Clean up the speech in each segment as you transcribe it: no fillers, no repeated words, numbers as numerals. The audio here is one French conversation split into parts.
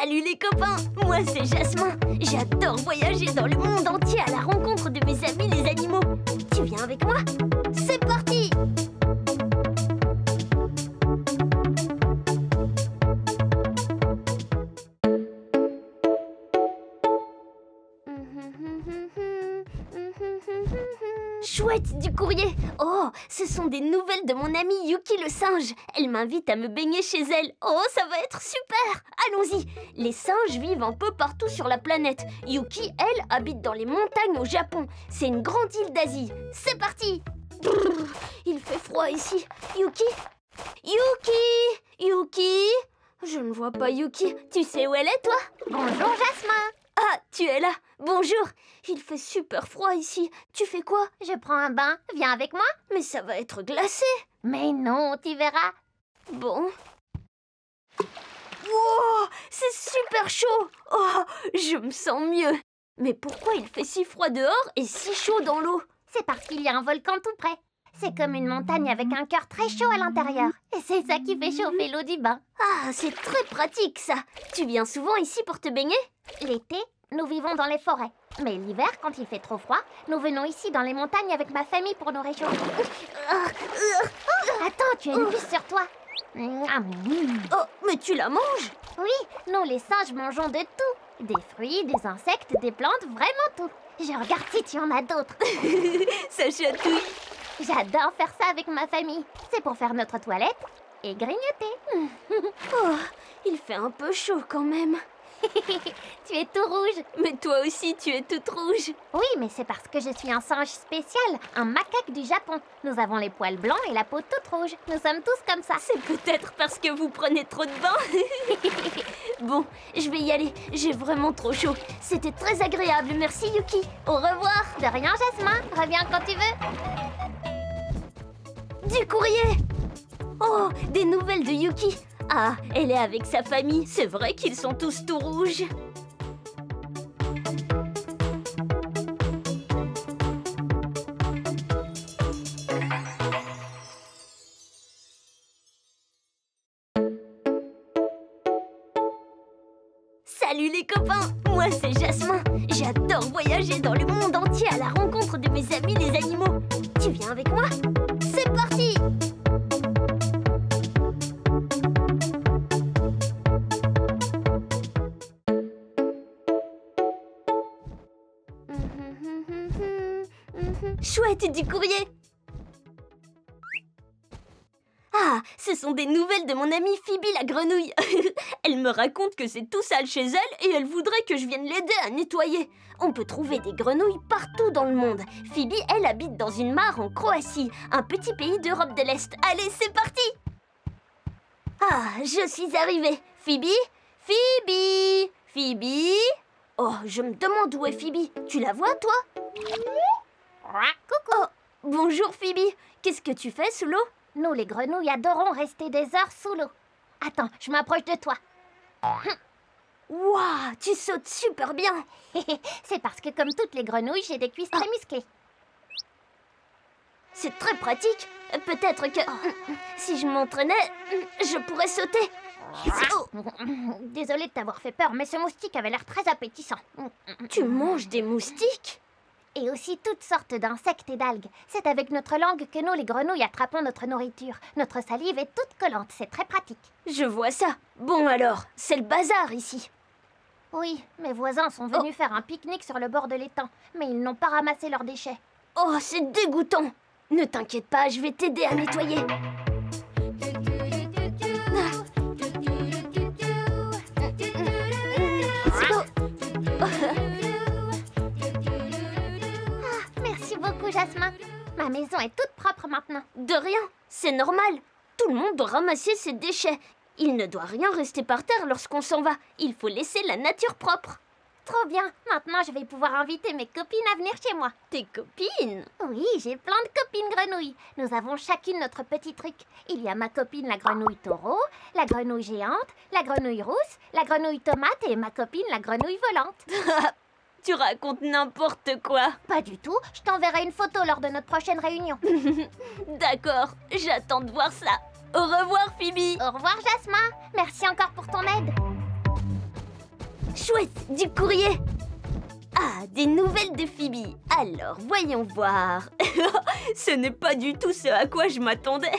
Salut les copains, moi c'est Jasmin. J'adore voyager dans le monde entier à la rencontre de mes amis les animaux. Tu viens avec moi? C'est parti! Chouette, du courrier! Oh, ce sont des nouvelles de mon amie Yuki le singe. Elle m'invite à me baigner chez elle. Oh, ça va être super! Allons-y! Les singes vivent un peu partout sur la planète. Yuki, elle, habite dans les montagnes au Japon. C'est une grande île d'Asie. C'est parti! Brrr, il fait froid ici. Yuki? Yuki? Yuki? Je ne vois pas Yuki. Tu sais où elle est, toi? Bonjour Jasmin. Ah, tu es là. Bonjour. Il fait super froid ici. Tu fais quoi? Je prends un bain. Viens avec moi. Mais ça va être glacé. Mais non, tu verras. Bon. Wow, c'est super chaud. Oh, je me sens mieux. Mais pourquoi il fait si froid dehors et si chaud dans l'eau? C'est parce qu'il y a un volcan tout près. C'est comme une montagne avec un cœur très chaud à l'intérieur. Et c'est ça qui fait chauffer l'eau du bain. Ah, c'est très pratique ça. Tu viens souvent ici pour te baigner? L'été, nous vivons dans les forêts. Mais l'hiver, quand il fait trop froid, nous venons ici dans les montagnes avec ma famille pour nous réchauffer. Attends, tu as une puce sur toi. Oh, mais tu la manges? Oui, nous les singes mangeons de tout. Des fruits, des insectes, des plantes, vraiment tout. Je regarde si tu en as d'autres. Ça chatouille. J'adore faire ça avec ma famille. C'est pour faire notre toilette et grignoter. Oh, il fait un peu chaud quand même. Tu es tout rouge. Mais toi aussi, tu es toute rouge. Oui, mais c'est parce que je suis un singe spécial, un macaque du Japon. Nous avons les poils blancs et la peau toute rouge. Nous sommes tous comme ça. C'est peut-être parce que vous prenez trop de bains. Bon, je vais y aller. J'ai vraiment trop chaud. C'était très agréable. Merci Yuki. Au revoir. De rien, Jasmin. Reviens quand tu veux. Du courrier. Oh, des nouvelles de Yuki. Ah, elle est avec sa famille. C'est vrai qu'ils sont tous tout rouges. Salut les copains, moi c'est Jasmin. J'adore voyager dans le monde entier à la rencontre de mes amis les animaux. Tu viens avec moi? C'est parti! Chouette, du courrier! Ah, ce sont des nouvelles de mon amie Phoebe la grenouille. Elle me raconte que c'est tout sale chez elle et elle voudrait que je vienne l'aider à nettoyer. On peut trouver des grenouilles partout dans le monde. Phoebe, elle habite dans une mare en Croatie, un petit pays d'Europe de l'Est. Allez, c'est parti! Ah, je suis arrivée. Phoebe? Phoebe? Phoebe? Oh, je me demande où est Phoebe. Tu la vois, toi? Coucou. Oh, bonjour Phoebe. Qu'est-ce que tu fais sous l'eau? Nous, les grenouilles, adorons rester des heures sous l'eau. Attends, je m'approche de toi. Waouh, tu sautes super bien. C'est parce que comme toutes les grenouilles, j'ai des cuisses très musclées. C'est très pratique. Peut-être que si je m'entraînais, je pourrais sauter. Oh, Désolée de t'avoir fait peur, mais ce moustique avait l'air très appétissant. tu manges des moustiques? Et aussi toutes sortes d'insectes et d'algues. C'est avec notre langue que nous, les grenouilles, attrapons notre nourriture. Notre salive est toute collante, c'est très pratique. Je vois ça. Bon alors, c'est le bazar ici. Oui, mes voisins sont venus faire un pique-nique sur le bord de l'étang, mais ils n'ont pas ramassé leurs déchets. Oh, c'est dégoûtant. Ne t'inquiète pas, je vais t'aider à nettoyer. Merci beaucoup, Jasmin. Ma maison est toute propre maintenant. De rien, c'est normal. Tout le monde doit ramasser ses déchets. Il ne doit rien rester par terre lorsqu'on s'en va. Il faut laisser la nature propre. Trop bien. Maintenant, je vais pouvoir inviter mes copines à venir chez moi. Tes copines? Oui, j'ai plein de copines grenouilles. Nous avons chacune notre petit truc. Il y a ma copine la grenouille taureau, la grenouille géante, la grenouille rousse, la grenouille tomate et ma copine la grenouille volante. Tu racontes n'importe quoi. Pas du tout. Je t'enverrai une photo lors de notre prochaine réunion. D'accord, j'attends de voir ça. Au revoir, Phoebe. Au revoir, Jasmin. Merci encore pour ton aide. Chouette, du courrier. Ah, des nouvelles de Phoebe. Alors, voyons voir. Ce n'est pas du tout ce à quoi je m'attendais.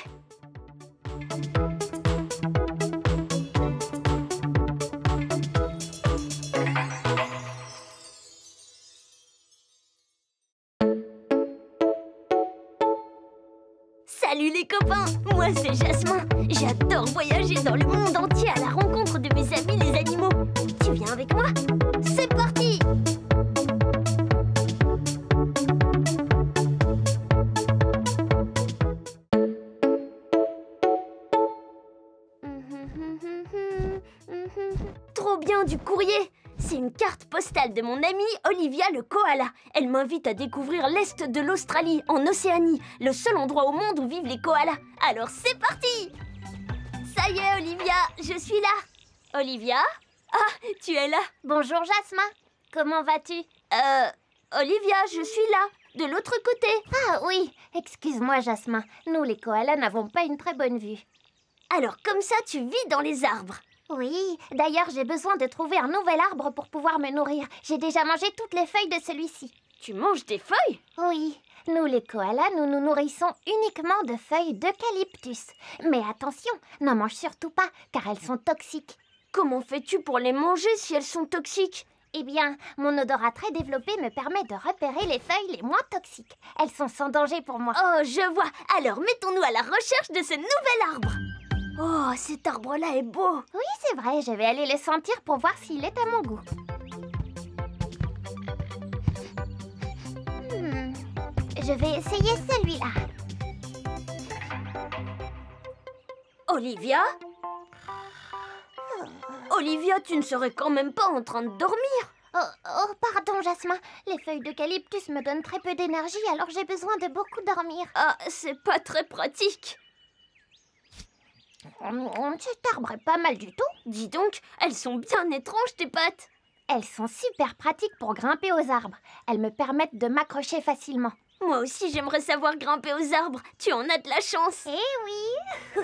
Salut les copains, moi c'est Jasmin. J'adore voyager dans le monde entier à la rencontre de mes amis les animaux. Tu viens avec moi? C'est parti! Trop bien, du courrier! C'est une carte postale de mon amie Olivia le koala. Elle m'invite à découvrir l'est de l'Australie, en Océanie, le seul endroit au monde où vivent les koalas. Alors c'est parti! Ça y est, Olivia, je suis là. Olivia? Ah, tu es là. Bonjour Jasmin, comment vas-tu? Olivia, je suis là, de l'autre côté. Ah oui, excuse-moi Jasmin, nous les koalas n'avons pas une très bonne vue. Alors comme ça, tu vis dans les arbres. Oui, d'ailleurs j'ai besoin de trouver un nouvel arbre pour pouvoir me nourrir. J'ai déjà mangé toutes les feuilles de celui-ci. Tu manges des feuilles? Oui, nous les koalas, nous nous nourrissons uniquement de feuilles d'eucalyptus. Mais attention, n'en mange surtout pas, car elles sont toxiques. Comment fais-tu pour les manger si elles sont toxiques? Eh bien, mon odorat très développé me permet de repérer les feuilles les moins toxiques. Elles sont sans danger pour moi. Oh, je vois. Alors mettons-nous à la recherche de ce nouvel arbre. Oh, cet arbre-là est beau. Oui, c'est vrai, je vais aller le sentir pour voir s'il est à mon goût. Je vais essayer celui-là. Olivia? Olivia, tu ne serais quand même pas en train de dormir? Oh, pardon, Jasmin. Les feuilles d'eucalyptus me donnent très peu d'énergie, alors j'ai besoin de beaucoup dormir. Ah, c'est pas très pratique. Cet arbre est pas mal du tout. Dis donc, elles sont bien étranges, tes pattes. Elles sont super pratiques pour grimper aux arbres. Elles me permettent de m'accrocher facilement. Moi aussi, j'aimerais savoir grimper aux arbres. Tu en as de la chance. Eh oui.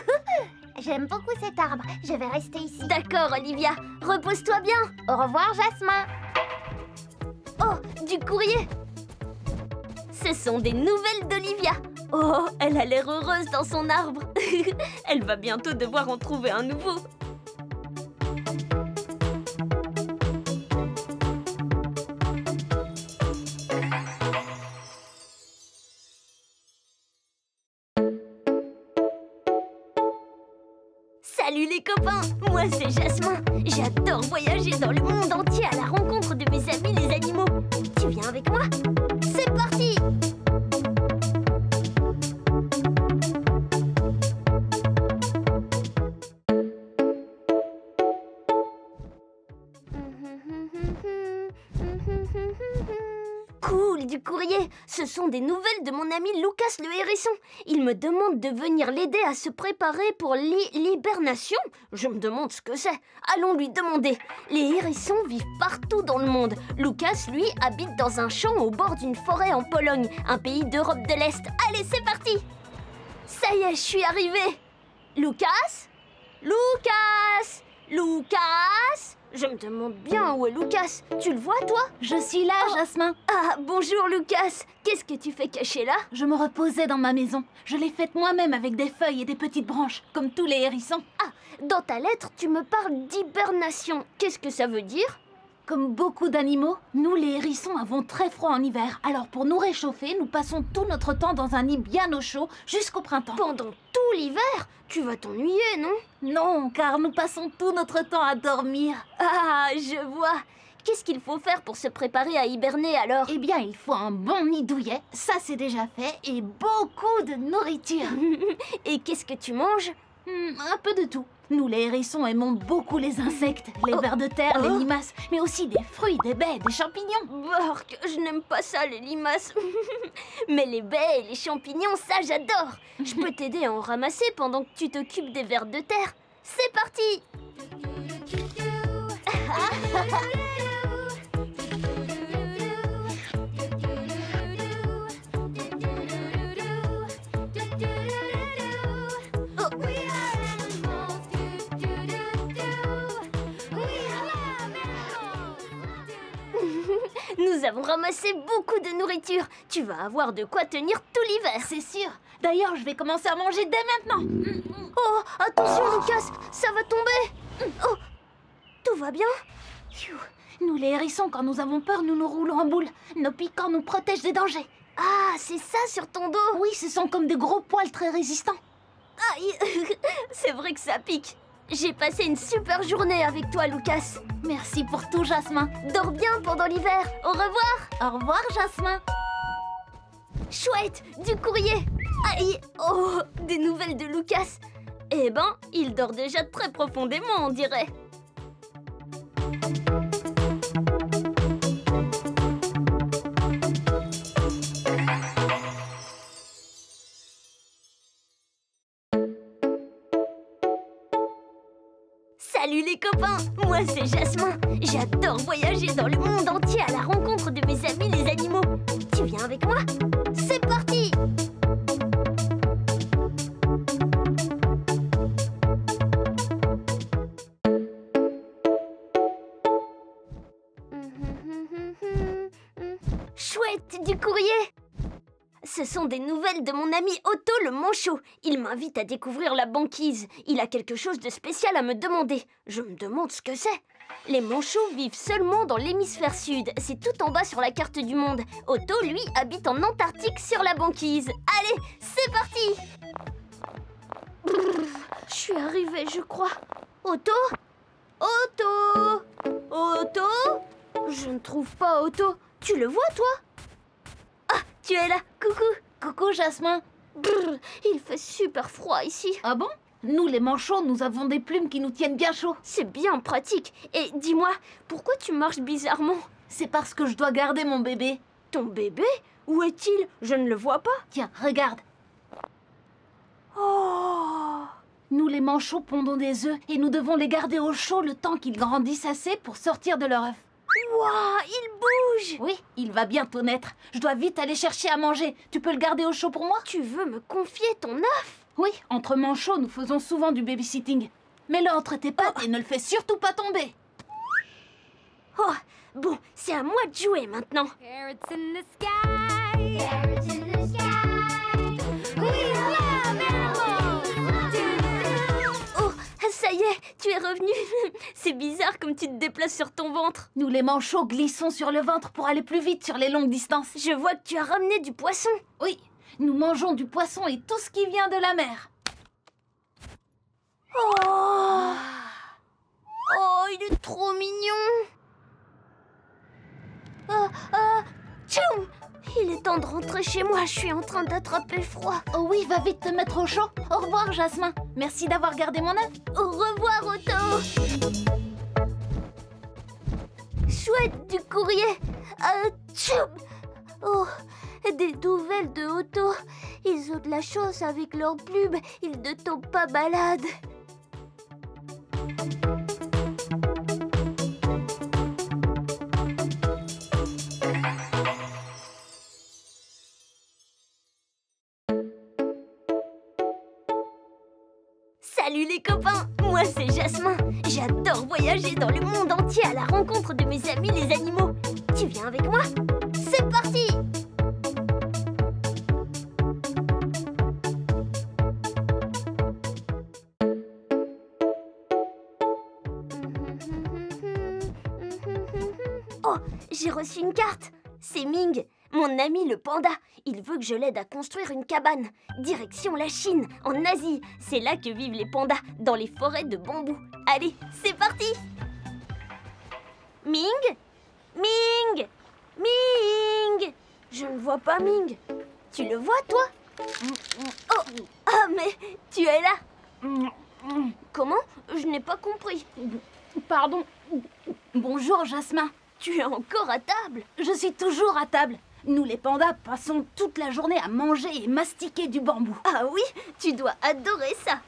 J'aime beaucoup cet arbre. Je vais rester ici. D'accord, Olivia. Repose-toi bien. Au revoir, Jasmin. Oh, du courrier. Ce sont des nouvelles d'Olivia. Oh, elle a l'air heureuse dans son arbre. Elle va bientôt devoir en trouver un nouveau. Salut les copains, moi c'est Jasmin. J'adore voyager dans le monde entier à la rencontre de mes amis les animaux. Tu viens avec moi? C'est parti! Cool, du courrier. Ce sont des nouvelles de mon ami Lucas le hérisson. Il me demande de venir l'aider à se préparer pour l'hibernation. Je me demande ce que c'est. Allons lui demander. Les hérissons vivent partout dans le monde. Lucas, lui, habite dans un champ au bord d'une forêt en Pologne, un pays d'Europe de l'Est. Allez, c'est parti! Ça y est, je suis arrivée. Lucas? Lucas? Lucas? Je me demande bien où est Lucas. Tu le vois, toi? Je suis là, Jasmin. Ah, bonjour Lucas. Qu'est-ce que tu fais caché là? Je me reposais dans ma maison. Je l'ai faite moi-même avec des feuilles et des petites branches, comme tous les hérissons. Ah, dans ta lettre, tu me parles d'hibernation. Qu'est-ce que ça veut dire? Comme beaucoup d'animaux, nous les hérissons avons très froid en hiver. Alors pour nous réchauffer, nous passons tout notre temps dans un nid bien au chaud jusqu'au printemps. Pendant tout l'hiver? Tu vas t'ennuyer, non? Non, car nous passons tout notre temps à dormir. Ah, je vois. Qu'est-ce qu'il faut faire pour se préparer à hiberner alors? Eh bien, il faut un bon nid douillet, ça c'est déjà fait, et beaucoup de nourriture. Et qu'est-ce que tu manges? Un peu de tout. Nous, les hérissons, aimons beaucoup les insectes, les vers de terre, les limaces, mais aussi des fruits, des baies, des champignons. Bork, je n'aime pas ça, les limaces. Mais les baies et les champignons, ça, j'adore. Je peux t'aider à en ramasser pendant que tu t'occupes des vers de terre. C'est parti! Nous avons ramassé beaucoup de nourriture. Tu vas avoir de quoi tenir tout l'hiver. C'est sûr. D'ailleurs, je vais commencer à manger dès maintenant. Oh, attention Lucas, ça va tomber. Oh, tout va bien? Phew. Nous, les hérissons, quand nous avons peur, nous nous roulons en boule. Nos piquants nous protègent des dangers. Ah, c'est ça sur ton dos? Oui, ce sont comme de gros poils très résistants. Aïe, c'est vrai que ça pique. J'ai passé une super journée avec toi, Lucas. Merci pour tout, Jasmin. Dors bien pendant l'hiver. Au revoir. Au revoir, Jasmin. Chouette, du courrier. Aïe, oh, des nouvelles de Lucas. Eh ben, il dort déjà très profondément, on dirait. Salut les copains, moi c'est Jasmin. J'adore voyager dans le monde entier à la rencontre de mes amis les animaux. Tu viens avec moi? C'est parti! Chouette, du courrier! Ce sont des nouvelles de mon ami Otto le manchot. Il m'invite à découvrir la banquise. Il a quelque chose de spécial à me demander. Je me demande ce que c'est. Les manchots vivent seulement dans l'hémisphère sud. C'est tout en bas sur la carte du monde. Otto, lui, habite en Antarctique sur la banquise. Allez, c'est parti! Je suis arrivée, je crois. Otto? Otto? Otto? Je ne trouve pas Otto. Tu le vois, toi? Ah, tu es là. Coucou. Coucou, Jasmin. Brrr, il fait super froid ici. Ah bon? Nous, les manchots, nous avons des plumes qui nous tiennent bien chaud. C'est bien pratique. Et dis-moi, pourquoi tu marches bizarrement? C'est parce que je dois garder mon bébé. Ton bébé? Où est-il? Je ne le vois pas. Tiens, regarde. Oh! Nous, les manchots, pondons des œufs et nous devons les garder au chaud le temps qu'ils grandissent assez pour sortir de leur œuf. Waouh, il bouge! Oui, il va bientôt naître. Je dois vite aller chercher à manger. Tu peux le garder au chaud pour moi? Tu veux me confier ton œuf? Oui, entre manchots, nous faisons souvent du babysitting. Mets-le entre tes pattes et ne le fais surtout pas tomber. Oh, bon, c'est à moi de jouer maintenant. Carrots in the sky. Carrots in the sky. We love animals. Oh, ça y est, tu es revenu. C'est bizarre comme tu te déplaces sur ton ventre. Nous, les manchots, glissons sur le ventre pour aller plus vite sur les longues distances. Je vois que tu as ramené du poisson. Oui, nous mangeons du poisson et tout ce qui vient de la mer. Oh! Oh, il est trop mignon. Tchoum! Il est temps de rentrer chez moi, je suis en train d'attraper froid. Oh oui, va vite te mettre au chaud. Au revoir, Jasmin. Merci d'avoir gardé mon œuf. Au revoir, Otto. Chouette, du courrier. Tchoum! Oh, des nouvelles de Otto. Ils ont de la chance avec leurs plumes. Ils ne tombent pas malades. Salut les copains, moi c'est Jasmin. J'adore voyager dans le monde entier à la rencontre de mes amis les animaux. Tu viens avec moi? C'est parti! Oh, j'ai reçu une carte. C'est Ming, mon ami le panda. Il veut que je l'aide à construire une cabane. Direction la Chine, en Asie. C'est là que vivent les pandas, dans les forêts de bambou. Allez, c'est parti! Ming? Ming? Ming? Je ne vois pas Ming. Tu le vois, toi? Oh! Ah, mais tu es là! Comment? Je n'ai pas compris. Pardon. Bonjour, Jasmin. Tu es encore à table? Je suis toujours à table. Nous, les pandas, passons toute la journée à manger et mastiquer du bambou. Ah oui, tu dois adorer ça.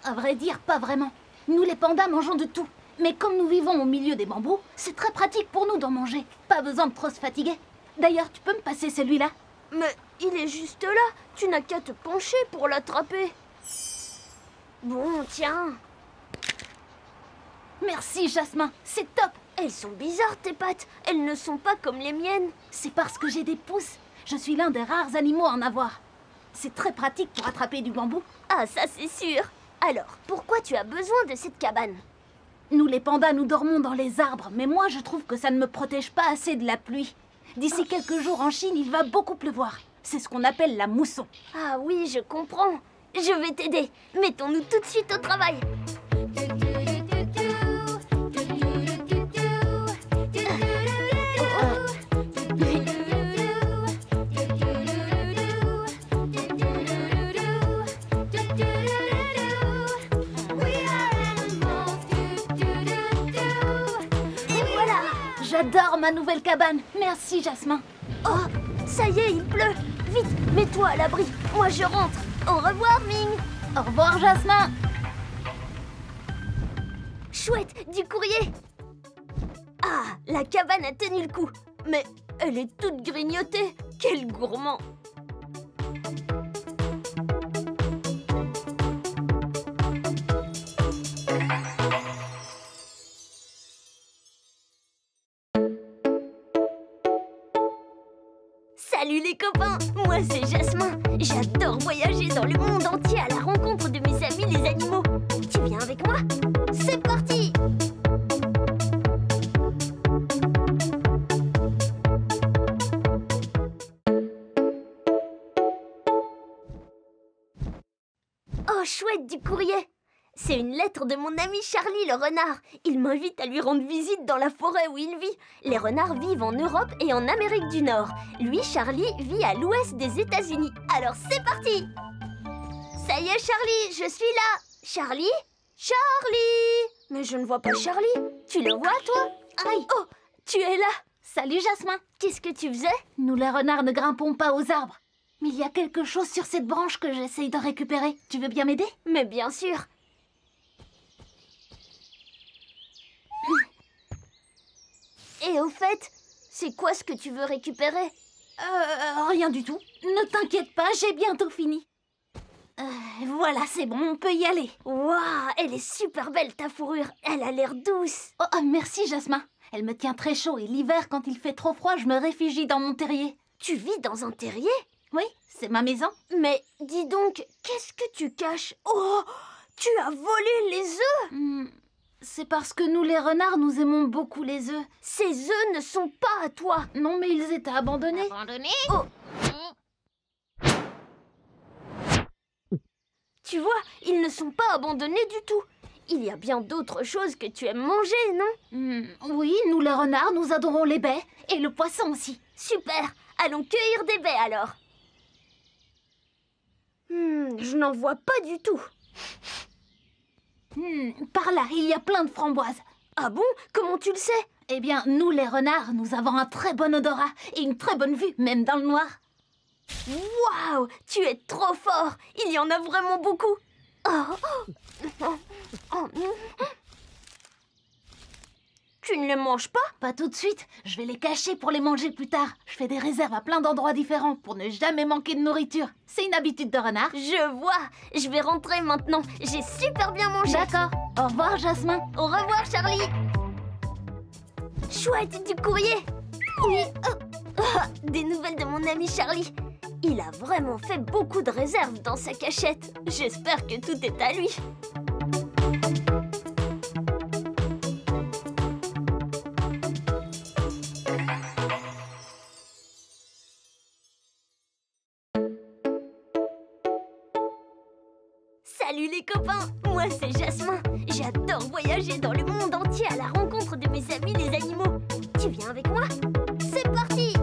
À vrai dire, pas vraiment. Nous, les pandas, mangeons de tout. Mais comme nous vivons au milieu des bambous, c'est très pratique pour nous d'en manger. Pas besoin de trop se fatiguer. D'ailleurs, tu peux me passer celui-là? Mais il est juste là. Tu n'as qu'à te pencher pour l'attraper. Bon, tiens. Merci, Jasmin. C'est top. Elles sont bizarres, tes pattes. Elles ne sont pas comme les miennes. C'est parce que j'ai des pouces. Je suis l'un des rares animaux à en avoir. C'est très pratique pour attraper du bambou. Ah, ça c'est sûr. Alors, pourquoi tu as besoin de cette cabane? Nous les pandas, nous dormons dans les arbres, mais moi je trouve que ça ne me protège pas assez de la pluie. D'ici quelques jours en Chine, il va beaucoup pleuvoir. C'est ce qu'on appelle la mousson. Ah oui, je comprends. Je vais t'aider. Mettons-nous tout de suite au travail. J'adore ma nouvelle cabane. Merci, Jasmin. Oh, ça y est, il pleut. Vite, mets-toi à l'abri. Moi, je rentre. Au revoir, Ming. Au revoir, Jasmin. Chouette, du courrier. Ah, la cabane a tenu le coup. Mais elle est toute grignotée. Quel gourmand. Salut les copains, moi c'est Jasmin. J'adore voyager dans le monde entier à la rencontre de mes amis les animaux. Tu viens avec moi? C'est parti! Oh chouette, du courrier! C'est une lettre de mon ami Charlie le renard. Il m'invite à lui rendre visite dans la forêt où il vit. Les renards vivent en Europe et en Amérique du Nord. Lui, Charlie, vit à l'ouest des États-Unis. Alors c'est parti! Ça y est, Charlie, je suis là. Charlie? Charlie! Mais je ne vois pas Charlie. Tu le vois, toi? Aïe! Oh, tu es là. Salut, Jasmin. Qu'est-ce que tu faisais? Nous, les renards, ne grimpons pas aux arbres. Mais il y a quelque chose sur cette branche que j'essaye de récupérer. Tu veux bien m'aider? Mais bien sûr. Et au fait, c'est quoi ce que tu veux récupérer? Rien du tout. Ne t'inquiète pas, j'ai bientôt fini. Voilà, c'est bon, on peut y aller. Waouh, elle est super belle ta fourrure. Elle a l'air douce. Oh, merci, Jasmin. Elle me tient très chaud et l'hiver, quand il fait trop froid, je me réfugie dans mon terrier. Tu vis dans un terrier? Oui, c'est ma maison. Mais dis donc, qu'est-ce que tu caches? Oh, tu as volé les œufs? C'est parce que nous, les renards, nous aimons beaucoup les œufs. Ces œufs ne sont pas à toi. Non, mais ils étaient abandonnés. Abandonné? Oh. Tu vois, ils ne sont pas abandonnés du tout. Il y a bien d'autres choses que tu aimes manger, non? Oui, nous, les renards, nous adorons les baies et le poisson aussi. Super, allons cueillir des baies alors. Je n'en vois pas du tout. Par là, il y a plein de framboises. Ah bon? Comment tu le sais? Eh bien, nous, les renards, nous avons un très bon odorat et une très bonne vue, même dans le noir. Waouh! Tu es trop fort! Il y en a vraiment beaucoup! Tu ne les manges pas? Pas tout de suite, je vais les cacher pour les manger plus tard. Je fais des réserves à plein d'endroits différents pour ne jamais manquer de nourriture. C'est une habitude de renard. Je vois! Je vais rentrer maintenant. J'ai super bien mangé. D'accord. Au revoir, Jasmin. Au revoir, Charlie. Chouette, du courrier. Oui. Des nouvelles de mon ami Charlie. Il a vraiment fait beaucoup de réserves dans sa cachette. J'espère que tout est à lui. Salut les copains, moi c'est Jasmin. J'adore voyager dans le monde entier à la rencontre de mes amis les animaux. Tu viens avec moi? C'est parti!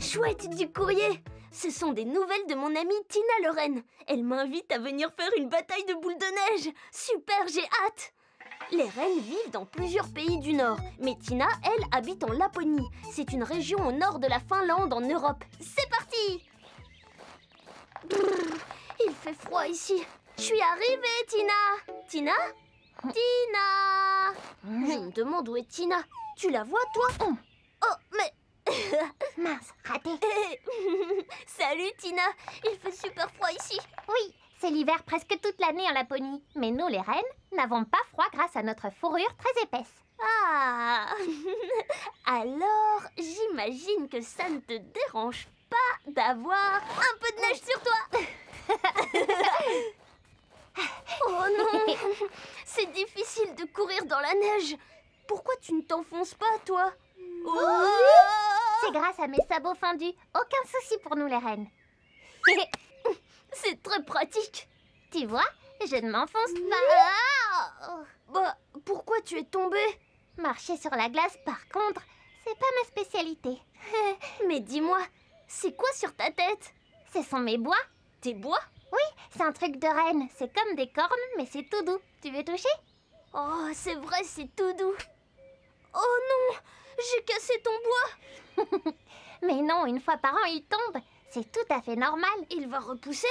Chouette, du courrier! Ce sont des nouvelles de mon amie Tina le renne. Elle m'invite à venir faire une bataille de boules de neige. Super, j'ai hâte! Les rennes vivent dans plusieurs pays du Nord, mais Tina, elle, habite en Laponie. C'est une région au nord de la Finlande, en Europe. C'est parti! Brrr, il fait froid ici. Je suis arrivée, Tina! Tina? Tina! Je me demande où est Tina. Tu la vois, toi? Oh, mais Mince, raté. Salut Tina, il fait super froid ici. Oui, c'est l'hiver presque toute l'année en Laponie. Mais nous, les reines, n'avons pas froid grâce à notre fourrure très épaisse. Ah. Alors, j'imagine que ça ne te dérange pas d'avoir un peu de neige sur toi. Oh non, c'est difficile de courir dans la neige. Pourquoi tu ne t'enfonces pas, toi? Oh. C'est grâce à mes sabots fendus. Aucun souci pour nous, les reines. C'est très pratique. Tu vois, je ne m'enfonce pas. Bah, pourquoi tu es tombée? Marcher sur la glace, par contre, c'est pas ma spécialité. Mais dis-moi, c'est quoi sur ta tête? Ce sont mes bois. Tes bois? Oui, c'est un truc de reine. C'est comme des cornes, mais c'est tout doux. Tu veux toucher? Oh, c'est vrai, c'est tout doux. Oh non, j'ai cassé ton bois. Mais non, une fois par an, il tombe. C'est tout à fait normal. Il va repousser?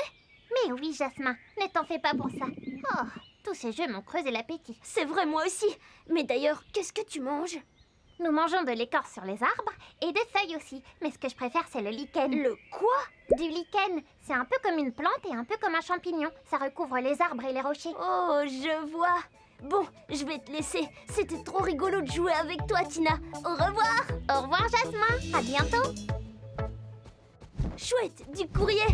Mais oui, Jasmin, ne t'en fais pas pour ça. Oh, tous ces jeux m'ont creusé l'appétit. C'est vrai, moi aussi. Mais d'ailleurs, qu'est-ce que tu manges? Nous mangeons de l'écorce sur les arbres et des feuilles aussi. Mais ce que je préfère, c'est le lichen. Le quoi? Du lichen, c'est un peu comme une plante et un peu comme un champignon. Ça recouvre les arbres et les rochers. Oh, je vois. Bon, je vais te laisser. C'était trop rigolo de jouer avec toi, Tina. Au revoir. Au revoir, Jasmin. À bientôt. Chouette, du courrier.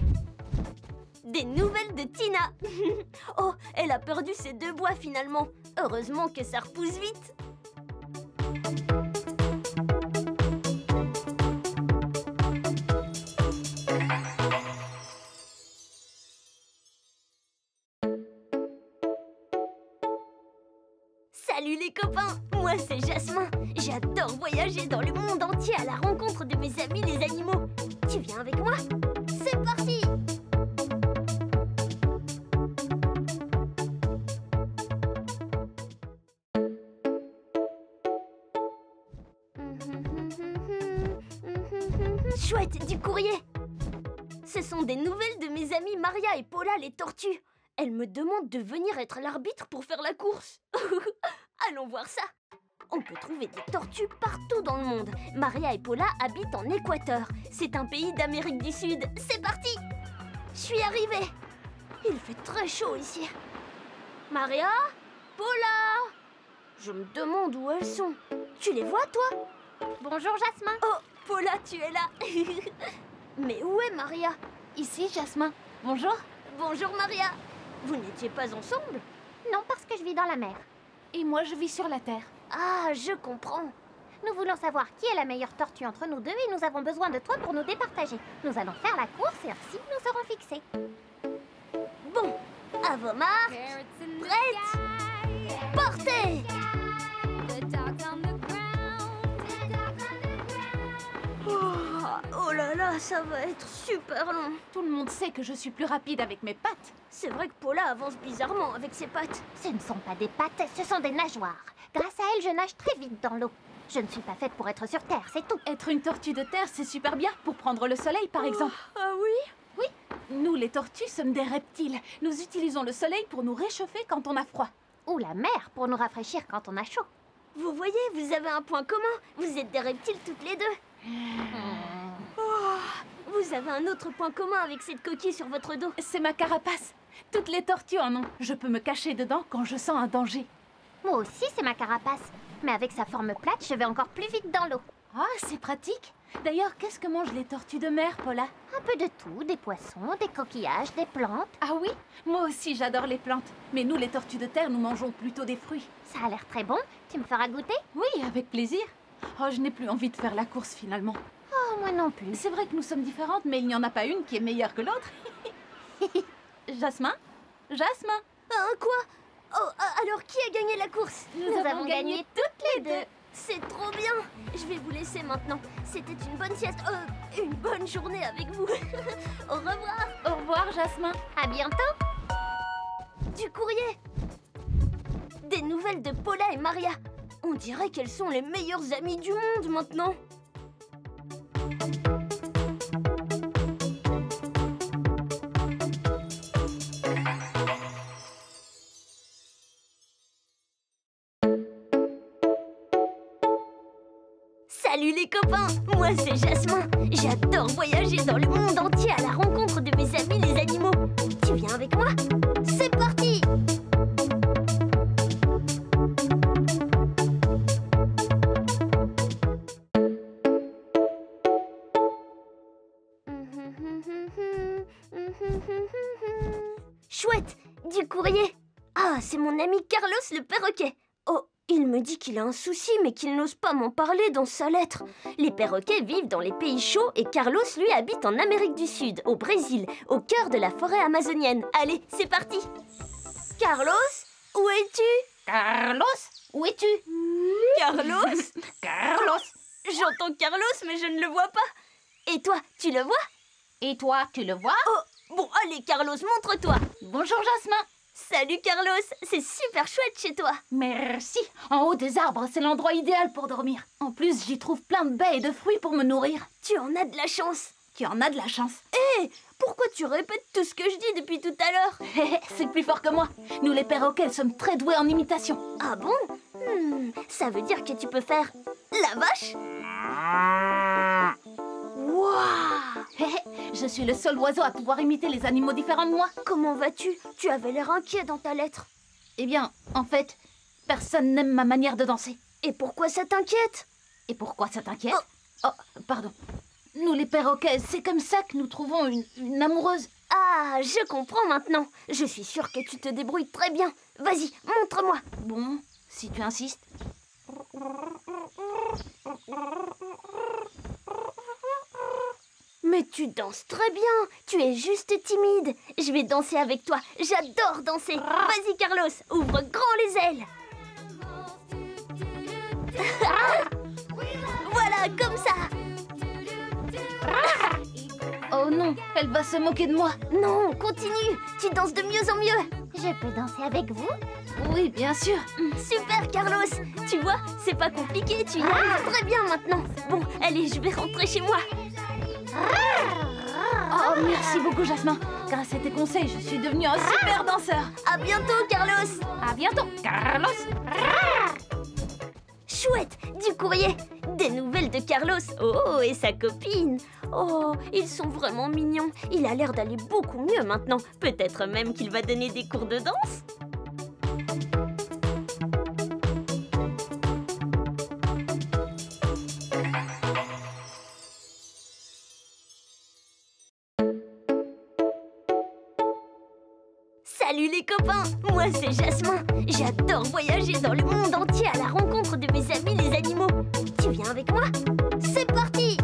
Des nouvelles de Tina. Oh, elle a perdu ses 2 bois finalement. Heureusement que ça repousse vite. Salut les copains, moi c'est Jasmin. J'adore voyager dans le monde entier à la rencontre de mes amis les animaux. Tu viens avec moi? C'est parti! Chouette, du courrier! Ce sont des nouvelles de mes amies Maria et Paula les tortues. Elles me demandent de venir être l'arbitre pour faire la course. Allons voir ça. On peut trouver des tortues partout dans le monde. Maria et Paula habitent en Équateur. C'est un pays d'Amérique du Sud. C'est parti! Je suis arrivée. Il fait très chaud ici. Maria? Paula? Je me demande où elles sont. Tu les vois, toi? Bonjour, Jasmin. Oh, Paula, tu es là. Mais où est Maria? Ici, Jasmin. Bonjour. Bonjour, Maria. Vous n'étiez pas ensemble? Non, parce que je vis dans la mer. Et moi, je vis sur la terre. Ah, je comprends. Nous voulons savoir qui est la meilleure tortue entre nous deux et nous avons besoin de toi pour nous départager. Nous allons faire la course et ainsi nous serons fixés. Bon, à vos marques, prêtes, partez! Oh là là, ça va être super long. Tout le monde sait que je suis plus rapide avec mes pattes. C'est vrai que Paula avance bizarrement avec ses pattes. Ce ne sont pas des pattes, ce sont des nageoires. Grâce à elles, je nage très vite dans l'eau. Je ne suis pas faite pour être sur Terre, c'est tout. Être une tortue de terre, c'est super bien pour prendre le soleil, par exemple. Ah oui? Nous, les tortues, sommes des reptiles. Nous utilisons le soleil pour nous réchauffer quand on a froid. Ou la mer pour nous rafraîchir quand on a chaud. Vous voyez, vous avez un point commun. Vous êtes des reptiles toutes les deux. Oh, vous avez un autre point commun avec cette coquille sur votre dos. C'est ma carapace. Toutes les tortues en ont. Je peux me cacher dedans quand je sens un danger. Moi aussi, c'est ma carapace. Mais avec sa forme plate, je vais encore plus vite dans l'eau. Ah, c'est pratique. D'ailleurs, qu'est-ce que mangent les tortues de mer, Paula? Un peu de tout, des poissons, des coquillages, des plantes. Ah oui? Moi aussi, j'adore les plantes. Mais nous, les tortues de terre, nous mangeons plutôt des fruits. Ça a l'air très bon. Tu me feras goûter? Oui, avec plaisir. Oh, je n'ai plus envie de faire la course, finalement. Oh, moi non plus. C'est vrai que nous sommes différentes, mais il n'y en a pas une qui est meilleure que l'autre. Jasmin? Jasmin? Quoi? Oh, alors qui a gagné la course? Nous avons gagné toutes les deux. C'est trop bien. Je vais vous laisser maintenant. C'était une bonne sieste. Une bonne journée avec vous. Au revoir. Au revoir, Jasmin. À bientôt. Du courrier. Des nouvelles de Paula et Maria. On dirait qu'elles sont les meilleures amies du monde maintenant. Salut les copains, moi c'est Jasmin. J'adore voyager dans le monde entier à la rencontre de mes amis les animaux. Tu viens avec moi? C'est parti! Chouette, du courrier. Ah, c'est mon ami Carlos le perroquet. Oh, il me dit qu'il a un souci mais qu'il n'ose pas m'en parler dans sa lettre. Les perroquets vivent dans les pays chauds et Carlos, lui, habite en Amérique du Sud, au Brésil, au cœur de la forêt amazonienne. Allez, c'est parti. Carlos, où es-tu? Carlos, où es-tu? Carlos? Carlos. J'entends Carlos mais je ne le vois pas. Et toi, tu le vois? Et toi, tu le vois? Oh, bon, allez Carlos, montre-toi. Bonjour Jasmin. Salut Carlos, c'est super chouette chez toi. Merci. En haut des arbres, c'est l'endroit idéal pour dormir. En plus, j'y trouve plein de baies et de fruits pour me nourrir. Tu en as de la chance. Tu en as de la chance. Hé, pourquoi tu répètes tout ce que je dis depuis tout à l'heure? C'est plus fort que moi. Nous les perroquets sommes très doués en imitation. Ah bon? Ça veut dire que tu peux faire la vache? Waouh! Je suis le seul oiseau à pouvoir imiter les animaux différents de moi. Comment vas-tu? Tu avais l'air inquiet dans ta lettre. Eh bien, en fait, personne n'aime ma manière de danser. Et pourquoi ça t'inquiète? Et pourquoi ça t'inquiète? Oh, pardon. Nous les perroquets, c'est comme ça que nous trouvons une amoureuse. Ah, je comprends maintenant. Je suis sûre que tu te débrouilles très bien. Vas-y, montre-moi. Bon, si tu insistes. Mais tu danses très bien. Tu es juste timide. Je vais danser avec toi. J'adore danser. Vas-y, Carlos, ouvre grand les ailes. Voilà, comme ça. Oh non, elle va se moquer de moi. Non, continue. Tu danses de mieux en mieux. Je peux danser avec vous? Oui, bien sûr. Super, Carlos. Tu vois, c'est pas compliqué. Tu y arrives très bien maintenant. Bon, allez, je vais rentrer chez moi. Oh, merci beaucoup, Jasmin. Grâce à tes conseils, je suis devenue un super danseur. À bientôt, Carlos. À bientôt, Carlos. Chouette, du courrier. Des nouvelles de Carlos. Oh, et sa copine. Oh, ils sont vraiment mignons. Il a l'air d'aller beaucoup mieux maintenant. Peut-être même qu'il va donner des cours de danse. Salut les copains, moi c'est Jasmin. J'adore voyager dans le monde entier à la rencontre de mes amis les animaux. Tu viens avec moi? C'est parti!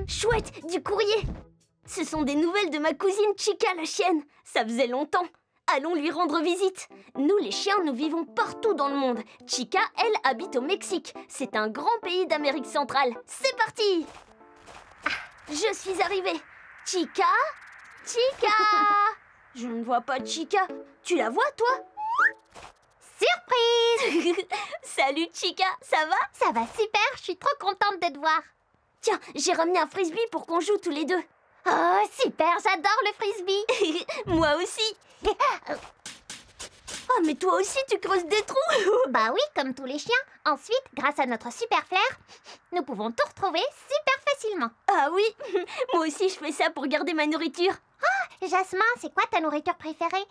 Chouette, du courrier! Ce sont des nouvelles de ma cousine Chica la chienne. Ça faisait longtemps. Allons lui rendre visite. Nous, les chiens, nous vivons partout dans le monde. Chica, elle, habite au Mexique. C'est un grand pays d'Amérique centrale. C'est parti! Ah, je suis arrivée. Chica? Chica! Je ne vois pas Chica. Tu la vois, toi? Surprise! Salut, Chica. Ça va? Ça va super, je suis trop contente de te voir. Tiens, j'ai ramené un frisbee pour qu'on joue tous les deux. Oh, super, j'adore le frisbee. Moi aussi. Oh, mais toi aussi, tu creuses des trous. Bah oui, comme tous les chiens. Ensuite, grâce à notre super flair, nous pouvons tout retrouver super facilement. Ah oui, moi aussi, je fais ça pour garder ma nourriture. Jasmin, c'est quoi ta nourriture préférée?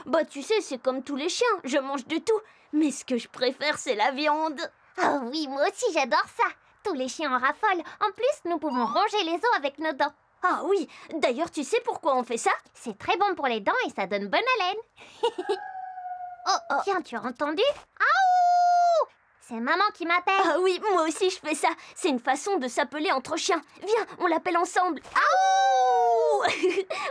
Bah, tu sais, c'est comme tous les chiens, je mange de tout. Mais ce que je préfère, c'est la viande. Oh oui, moi aussi, j'adore ça. Tous les chiens en raffolent. En plus, nous pouvons ronger les os avec nos dents. Ah oui, d'ailleurs, tu sais pourquoi on fait ça? C'est très bon pour les dents et ça donne bonne haleine. Oh, tiens, tu as entendu? Aouh! C'est maman qui m'appelle. Ah oui, moi aussi je fais ça. C'est une façon de s'appeler entre chiens. Viens, on l'appelle ensemble. Aouh!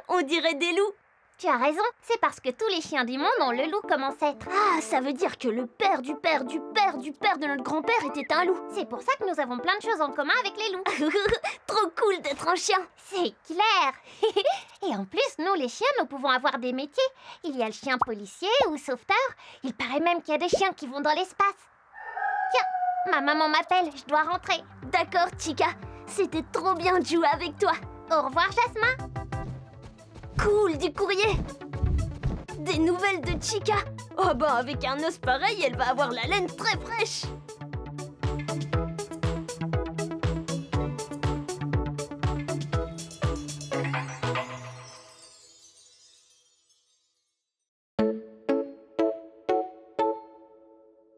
On dirait des loups. Tu as raison, c'est parce que tous les chiens du monde ont le loup comme ancêtre. Ah, ça veut dire que le père du père du père du père de notre grand-père était un loup. C'est pour ça que nous avons plein de choses en commun avec les loups. Trop cool d'être un chien. C'est clair. Et en plus, nous les chiens, nous pouvons avoir des métiers. Il y a le chien policier ou sauveteur. Il paraît même qu'il y a des chiens qui vont dans l'espace. Tiens, ma maman m'appelle, je dois rentrer. D'accord, Chica. C'était trop bien de jouer avec toi. Au revoir, Jasmin. Cool, du courrier. Des nouvelles de Chica. Oh bah, avec un os pareil, elle va avoir la laine très fraîche.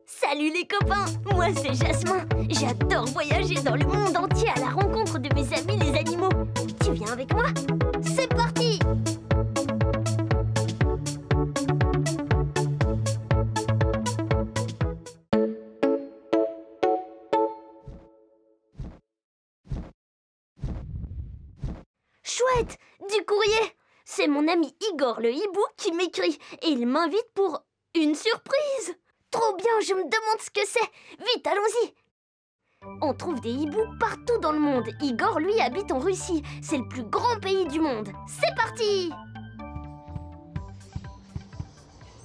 Salut les copains, moi c'est Jasmin. J'adore voyager dans le monde entier à la rencontre de mes amis les animaux. Tu viens avec moi? C'est parti! Chouette, du courrier! C'est mon ami Igor le hibou qui m'écrit et il m'invite pour une surprise! Trop bien, je me demande ce que c'est. Vite, allons-y. On trouve des hiboux partout dans le monde. Igor, lui, habite en Russie. C'est le plus grand pays du monde. C'est parti!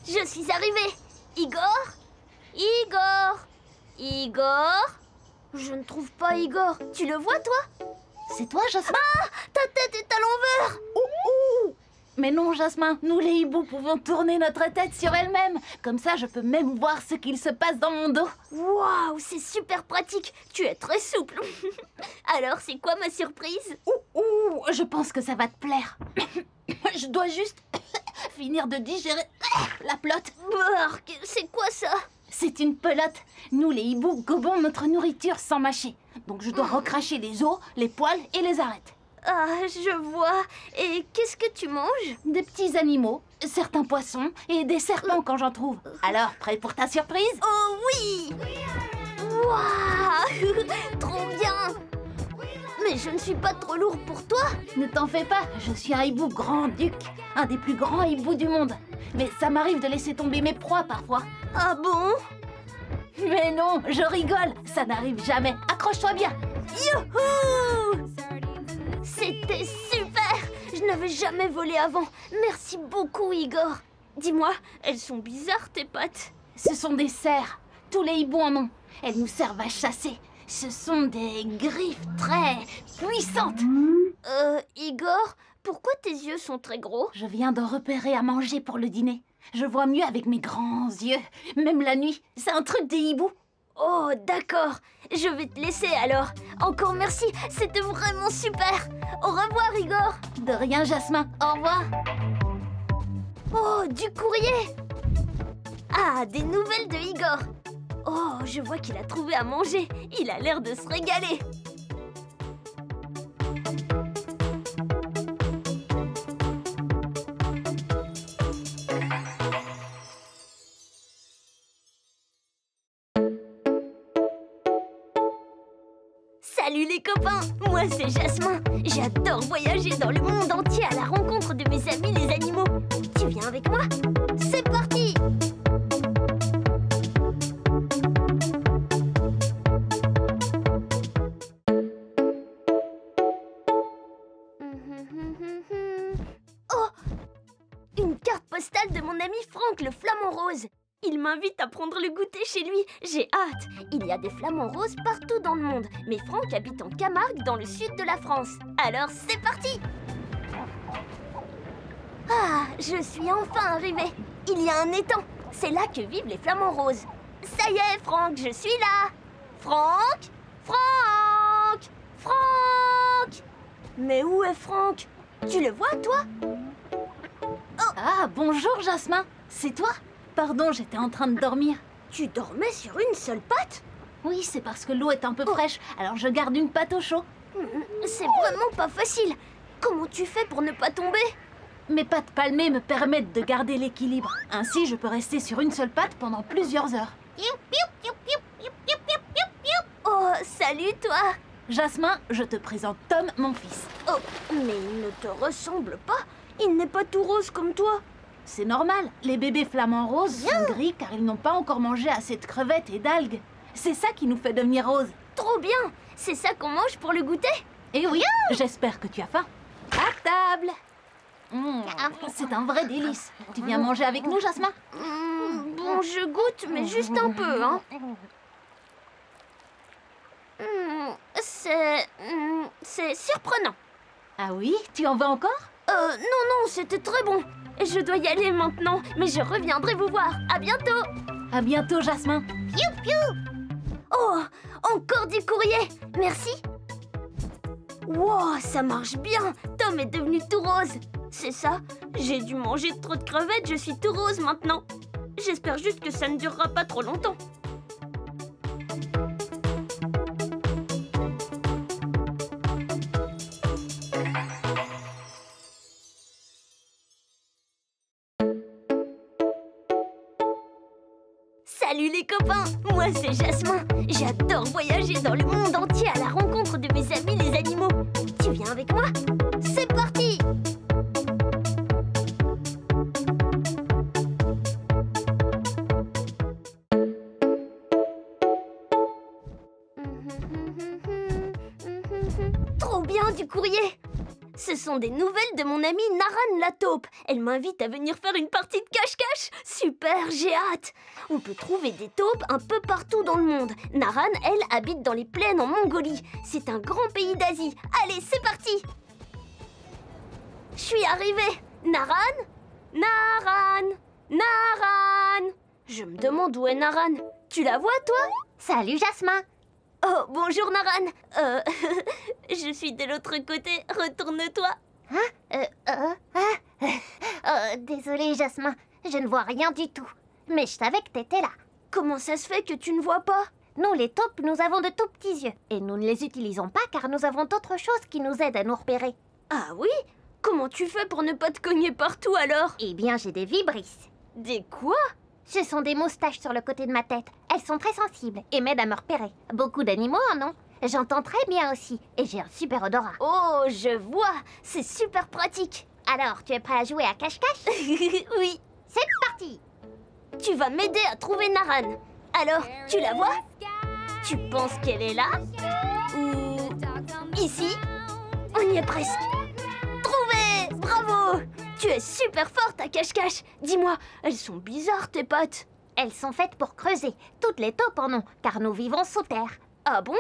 Je suis arrivée. Igor? Igor? Igor? Je ne trouve pas Igor. Tu le vois, toi? C'est toi, Jasmin? Ah! Ta tête est à l'envers! Mais non, Jasmin, nous les hiboux pouvons tourner notre tête sur elle-même. Comme ça, je peux même voir ce qu'il se passe dans mon dos. Waouh, c'est super pratique. Tu es très souple. Alors, c'est quoi ma surprise? Je pense que ça va te plaire. Je dois juste finir de digérer la pelote. Bark, c'est quoi ça? C'est une pelote. Nous, les hiboux, gobons notre nourriture sans mâcher. Donc je dois recracher les os, les poils et les arêtes. Ah, je vois. Et qu'est-ce que tu manges? Des petits animaux, certains poissons et des serpents quand j'en trouve. Alors, prêt pour ta surprise? Oh oui! Waouh! Trop bien! Mais je ne suis pas trop lourd pour toi? Ne t'en fais pas, je suis un hibou grand-duc, un des plus grands hiboux du monde. Mais ça m'arrive de laisser tomber mes proies parfois. Ah bon? Mais non, je rigole, ça n'arrive jamais. Accroche-toi bien. Youhou! C'était super! Je n'avais jamais volé avant. Merci beaucoup, Igor. Dis-moi, elles sont bizarres, tes pattes. Ce sont des cerfs. Tous les hiboux en ont. Elles nous servent à chasser. Ce sont des griffes très puissantes. Igor, pourquoi tes yeux sont très gros? Je viens de repérer à manger pour le dîner. Je vois mieux avec mes grands yeux, même la nuit. C'est un truc des hiboux. Oh, d'accord. Je vais te laisser alors. Encore merci, c'était vraiment super. Au revoir, Igor. De rien, Jasmin. Au revoir. Oh, du courrier. Ah, des nouvelles de Igor. Oh, je vois qu'il a trouvé à manger. Il a l'air de se régaler. Salut les copains, moi c'est Jasmin. J'adore voyager dans le monde entier à la rencontre de mes amis les animaux. Tu viens avec moi? C'est parti! Oh! Une carte postale de mon ami Franck le flamant rose. Il m'invite à prendre le goûter chez lui. J'ai hâte. Il y a des flamants roses partout dans le monde. Mais Franck habite en Camargue, dans le sud de la France. Alors, c'est parti! Ah, je suis enfin arrivée. Il y a un étang. C'est là que vivent les flamants roses. Ça y est, Franck, je suis là. Franck! Franck! Franck! Mais où est Franck? Tu le vois, toi? Ah, bonjour, Jasmin. C'est toi? Pardon, j'étais en train de dormir. Tu dormais sur une seule patte? Oui, c'est parce que l'eau est un peu fraîche, alors je garde une patte au chaud. C'est vraiment pas facile. Comment tu fais pour ne pas tomber? Mes pattes palmées me permettent de garder l'équilibre. Ainsi, je peux rester sur une seule patte pendant plusieurs heures. Oh, salut toi! Jasmin, je te présente Tom, mon fils. Oh, mais il ne te ressemble pas. Il n'est pas tout rose comme toi. C'est normal, les bébés flamants roses sont gris car ils n'ont pas encore mangé assez de crevettes et d'algues. C'est ça qui nous fait devenir roses. Trop bien! C'est ça qu'on mange pour le goûter? Et oui, j'espère que tu as faim. À table. C'est un vrai délice. Tu viens manger avec nous, Jasmin? Bon, je goûte, mais juste un peu, hein. C'est surprenant. Ah oui? Tu en veux encore? Non, c'était très bon. Je dois y aller maintenant, mais je reviendrai vous voir. À bientôt. À bientôt, Jasmin. Oh, encore du courrier. Merci. Wow, ça marche bien. Tom est devenu tout rose. C'est ça, j'ai dû manger trop de crevettes, je suis tout rose maintenant. J'espère juste que ça ne durera pas trop longtemps. Salut les copains, moi c'est Jasmin. J'adore voyager dans le monde entier à la rencontre de mes amis les animaux. Tu viens avec moi? C'est parti! Trop bien du courrier! Ce sont des nouvelles de mon amie Naran la taupe. Elle m'invite à venir faire une partie de cache-cache. Super, j'ai hâte. On peut trouver des taupes un peu partout dans le monde. Naran, elle, habite dans les plaines en Mongolie. C'est un grand pays d'Asie. Allez, c'est parti! Je suis arrivée. Naran? Naran? Naran? Je me demande où est Naran. Tu la vois, toi? Salut Jasmin. Oh, bonjour Naran. Je suis de l'autre côté. Retourne-toi. Désolée Jasmin, je ne vois rien du tout. Mais je savais que t'étais là. Comment ça se fait que tu ne vois pas? Nous les taupes, nous avons de tout petits yeux. Et nous ne les utilisons pas car nous avons d'autres choses qui nous aident à nous repérer. Ah oui? Comment tu fais pour ne pas te cogner partout alors? Eh bien, j'ai des vibrisses. Des quoi? Ce sont des moustaches sur le côté de ma tête. Elles sont très sensibles et m'aident à me repérer. Beaucoup d'animaux en ont. J'entends très bien aussi. Et j'ai un super odorat. Oh, je vois. C'est super pratique. Alors, tu es prêt à jouer à cache-cache? Oui. C'est parti! Tu vas m'aider à trouver Naran. Alors, tu la vois? Tu penses qu'elle est là? Ou ici? On y est presque. Trouvé! Bravo! Tu es super forte à cache-cache. Dis-moi, elles sont bizarres tes pattes. Elles sont faites pour creuser. Toutes les taupes en ont, car nous vivons sous terre. Ah bon?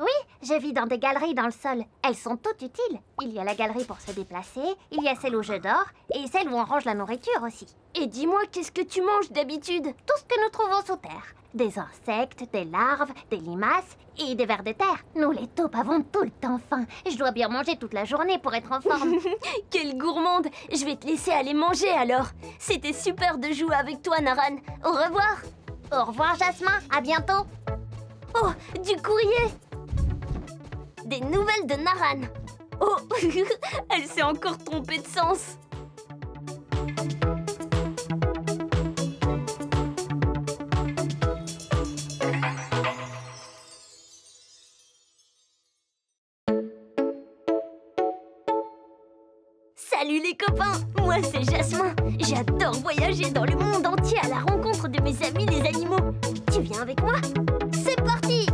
Oui, je vis dans des galeries dans le sol. Elles sont toutes utiles. Il y a la galerie pour se déplacer, il y a celle où je dors, et celle où on range la nourriture aussi. Et dis-moi, qu'est-ce que tu manges d'habitude? Tout ce que nous trouvons sous terre. Des insectes, des larves, des limaces et des vers de terre. Nous les taupes avons tout le temps faim. Je dois bien manger toute la journée pour être en forme. Quelle gourmande! Je vais te laisser aller manger alors. C'était super de jouer avec toi, Naran. Au revoir. Au revoir Jasmin, à bientôt. Oh, du courrier! Des nouvelles de Naran. Oh, elle s'est encore trompée de sens. Salut les copains, moi c'est Jasmin. J'adore voyager dans le monde entier à la rencontre de mes amis les animaux. Tu viens avec moi? C'est parti!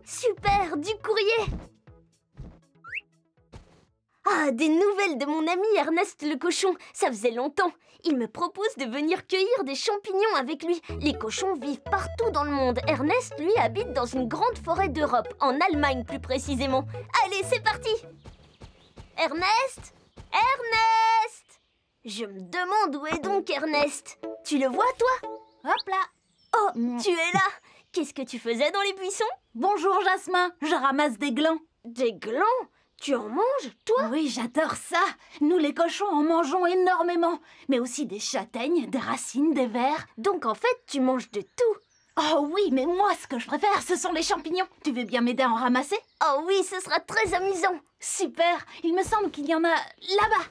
Super, du courrier! Ah, des nouvelles de mon ami Ernest le cochon. Ça faisait longtemps. Il me propose de venir cueillir des champignons avec lui. Les cochons vivent partout dans le monde. Ernest, lui, habite dans une grande forêt d'Europe, en Allemagne plus précisément. Allez, c'est parti! Ernest? Ernest! Je me demande où est donc Ernest. Tu le vois, toi? Hop là! Oh, tu es là! Qu'est-ce que tu faisais dans les buissons? Bonjour, Jasmin. Je ramasse des glands. Des glands? Tu en manges, toi? Oui, j'adore ça. Nous, les cochons, en mangeons énormément. Mais aussi des châtaignes, des racines, des vers. Donc, en fait, tu manges de tout. Oh oui, mais moi, ce que je préfère, ce sont les champignons. Tu veux bien m'aider à en ramasser? Oh oui, ce sera très amusant. Super. Il me semble qu'il y en a là-bas.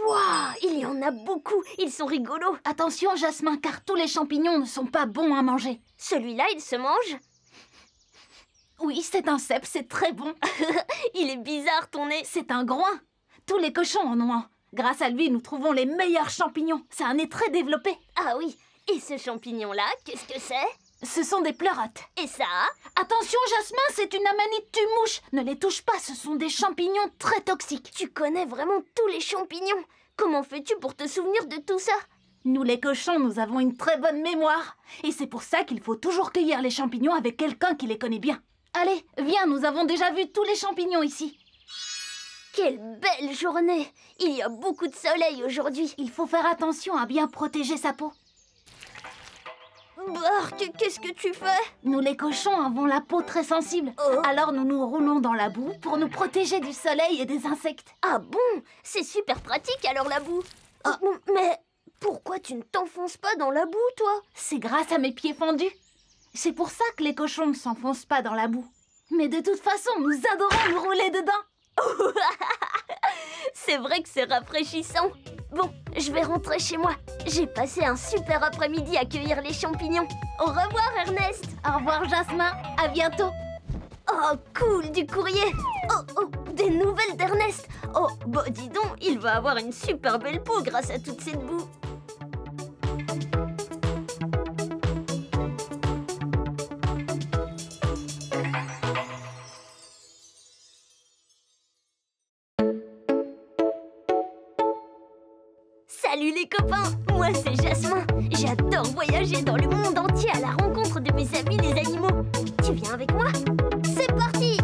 Waouh, il y en a beaucoup. Ils sont rigolos. Attention, Jasmin, car tous les champignons ne sont pas bons à manger. Celui-là, il se mange? Oui, c'est un cèpe, c'est très bon. Il est bizarre, ton nez. C'est un groin. Tous les cochons en ont un. Grâce à lui, nous trouvons les meilleurs champignons. C'est un nez très développé. Ah oui. Et ce champignon-là, qu'est-ce que c'est? Ce sont des pleurotes. Et ça? Attention, Jasmin, c'est une amanite tue-mouche. Ne les touche pas, ce sont des champignons très toxiques. Tu connais vraiment tous les champignons. comment fais-tu pour te souvenir de tout ça? Nous les cochons, nous avons une très bonne mémoire. Et c'est pour ça qu'il faut toujours cueillir les champignons avec quelqu'un qui les connaît bien. Allez, viens, nous avons déjà vu tous les champignons ici. Quelle belle journée! Il y a beaucoup de soleil aujourd'hui. Il faut faire attention à bien protéger sa peau. Bark, qu'est-ce que tu fais? Nous les cochons avons la peau très sensible. Oh. Alors nous nous roulons dans la boue pour nous protéger du soleil et des insectes. Ah bon? C'est super pratique alors la boue. Oh, mais pourquoi tu ne t'enfonces pas dans la boue, toi? C'est grâce à mes pieds fendus. C'est pour ça que les cochons ne s'enfoncent pas dans la boue. Mais de toute façon, nous adorons nous rouler dedans. C'est vrai que c'est rafraîchissant. Bon, je vais rentrer chez moi. J'ai passé un super après-midi à cueillir les champignons. Au revoir, Ernest. Au revoir, Jasmin. À bientôt. Oh, cool, du courrier. Oh, des nouvelles d'Ernest. Oh, bah dis donc, il va avoir une super belle peau grâce à toute cette boue. Salut les copains, moi c'est Jasmin. J'adore voyager dans le monde entier à la rencontre de mes amis les animaux. Tu viens avec moi? C'est parti!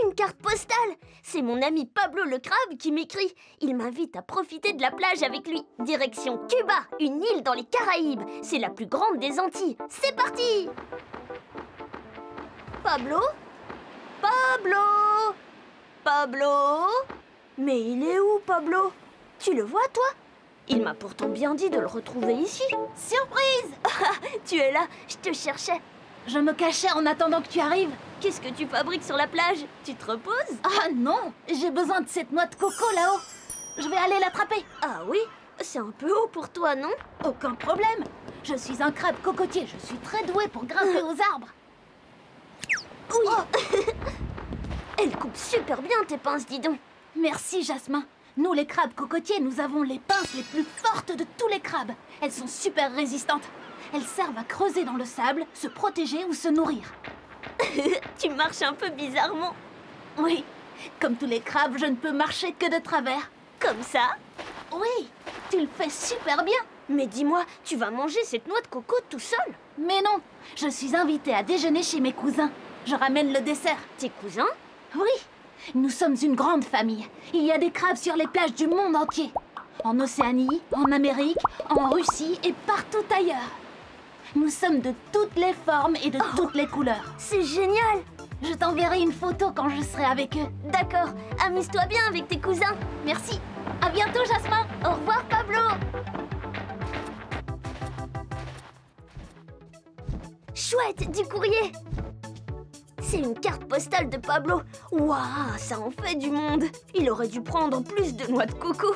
Une carte postale! C'est mon ami Pablo le crabe qui m'écrit. Il m'invite à profiter de la plage avec lui. Direction Cuba, une île dans les Caraïbes. C'est la plus grande des Antilles. C'est parti! Pablo? Pablo? Pablo? Mais il est où, Pablo? Tu le vois, toi? Il m'a pourtant bien dit de le retrouver ici. Surprise! Tu es là, je te cherchais. Je me cachais en attendant que tu arrives. Qu'est-ce que tu fabriques sur la plage? Tu te reposes? Ah non, j'ai besoin de cette noix de coco là-haut. Je vais aller l'attraper. Ah oui? C'est un peu haut pour toi, non? Aucun problème. Je suis un crabe cocotier. Je suis très doué pour grimper aux arbres. Oui. Elle coupe super bien tes pinces, dis donc. Merci, Jasmin. Nous, les crabes cocotiers, nous avons les pinces les plus fortes de tous les crabes. Elles sont super résistantes. Elles servent à creuser dans le sable, se protéger ou se nourrir. Tu marches un peu bizarrement. Oui, comme tous les crabes, je ne peux marcher que de travers. Comme ça? Oui, tu le fais super bien. Mais dis-moi, tu vas manger cette noix de coco tout seul? Mais non, je suis invitée à déjeuner chez mes cousins. Je ramène le dessert. Tes cousins? Oui, nous sommes une grande famille. Il y a des crabes sur les plages du monde entier. En Océanie, en Amérique, en Russie et partout ailleurs. Nous sommes de toutes les formes et de toutes les couleurs. C'est génial! Je t'enverrai une photo quand je serai avec eux. D'accord, amuse-toi bien avec tes cousins. Merci. À bientôt, Jasmin. Au revoir, Pablo. Chouette, du courrier. C'est une carte postale de Pablo. Waouh, ça en fait du monde. Il aurait dû prendre plus de noix de coco.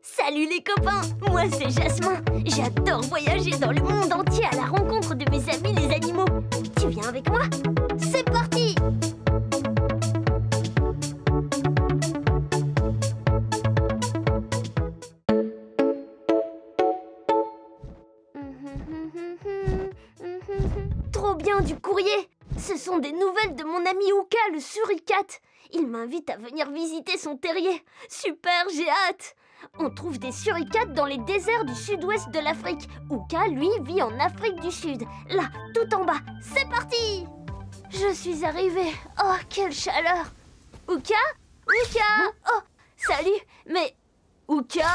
Salut les copains, moi c'est Jasmin. J'adore voyager dans le monde entier à la rencontre de mes amis les animaux. Tu viens avec moi? C'est parti! Trop bien du courrier! Ce sont des nouvelles de mon ami Ouka, le suricate. Il m'invite à venir visiter son terrier. Super, j'ai hâte! On trouve des suricates dans les déserts du sud-ouest de l'Afrique. Ouka, lui, vit en Afrique du Sud. Là, tout en bas. C'est parti! Je suis arrivée. Oh, quelle chaleur! Ouka? Ouka? Oh, salut! Mais... Ouka?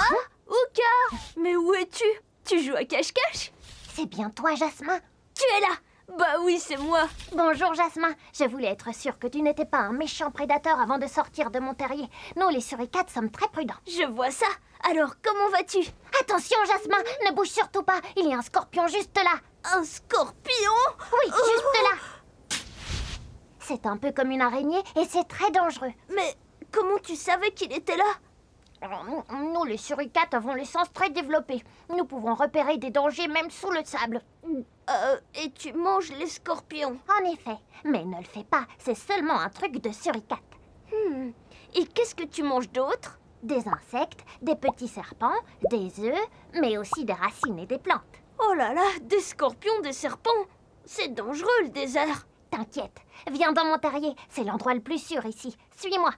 Ouka? Mais où es-tu? Tu joues à cache-cache? C'est bien toi, Jasmin. Tu es là! Bah oui, c'est moi. Bonjour, Jasmin. Je voulais être sûre que tu n'étais pas un méchant prédateur avant de sortir de mon terrier. Nous, les suricates, sommes très prudents. Je vois ça. Alors, comment vas-tu? Attention, Jasmin, ne bouge surtout pas. Il y a un scorpion juste là. Un scorpion? Oui, juste là. C'est un peu comme une araignée et c'est très dangereux. Mais comment tu savais qu'il était là? Nous, les suricates, avons le sens très développé. Nous pouvons repérer des dangers même sous le sable. Et tu manges les scorpions. En effet, mais ne le fais pas, c'est seulement un truc de suricate. Et qu'est-ce que tu manges d'autre? Des insectes, des petits serpents, des œufs, mais aussi des racines et des plantes. Oh là là, des scorpions, des serpents. C'est dangereux le désert. T'inquiète, viens dans mon terrier, c'est l'endroit le plus sûr ici. Suis-moi.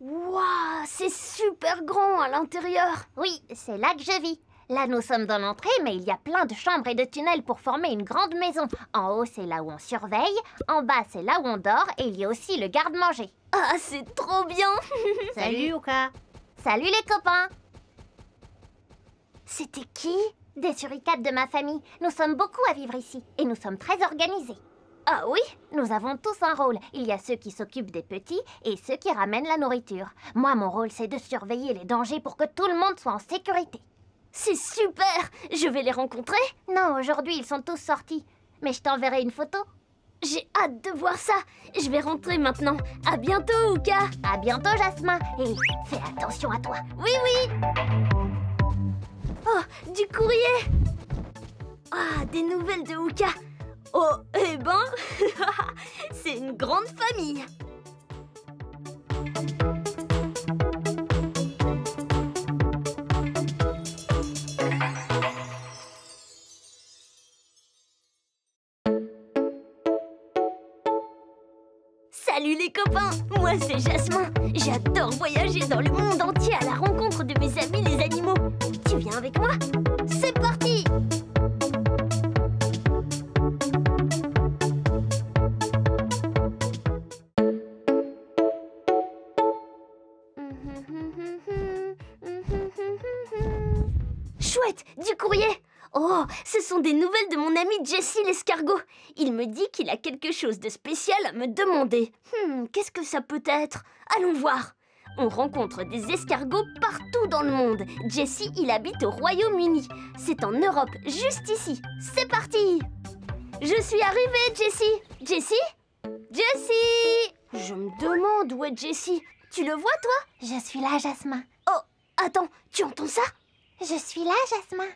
Waouh, c'est super grand à l'intérieur. Oui, c'est là que je vis. Là, nous sommes dans l'entrée, mais il y a plein de chambres et de tunnels pour former une grande maison. En haut, c'est là où on surveille. En bas, c'est là où on dort. Et il y a aussi le garde-manger. Ah, c'est trop bien. Salut, Oka. Salut, les copains. C'était qui? Des suricates de ma famille. Nous sommes beaucoup à vivre ici. Et nous sommes très organisés. Ah oui? Nous avons tous un rôle. Il y a ceux qui s'occupent des petits et ceux qui ramènent la nourriture. Moi, mon rôle, c'est de surveiller les dangers pour que tout le monde soit en sécurité. C'est super. Je vais les rencontrer. Non, aujourd'hui, ils sont tous sortis. Mais je t'enverrai une photo. J'ai hâte de voir ça. Je vais rentrer maintenant. À bientôt, Ouka. À bientôt, Jasmin. Et fais attention à toi. Oui, oui. Oh, du courrier. Ah, des nouvelles de Ouka. Oh, eh ben, c'est une grande famille. Salut les copains, moi c'est Jasmin. J'adore voyager dans le monde entier à la rencontre de mes amis les animaux. Tu viens avec moi? C'est parti! Chouette, du courrier! Oh, ce sont des nouvelles de mon ami Jessie l'escargot. Il me dit qu'il a quelque chose de spécial à me demander. Qu'est-ce que ça peut être? Allons voir. On rencontre des escargots partout dans le monde. Jessie, il habite au Royaume-Uni. C'est en Europe, juste ici. C'est parti! Je suis arrivée, Jessie. Jessie? Jessie! Je me demande où est Jessie. Tu le vois, toi? Je suis là, Jasmin. Oh, attends, tu entends ça? Je suis là, Jasmin.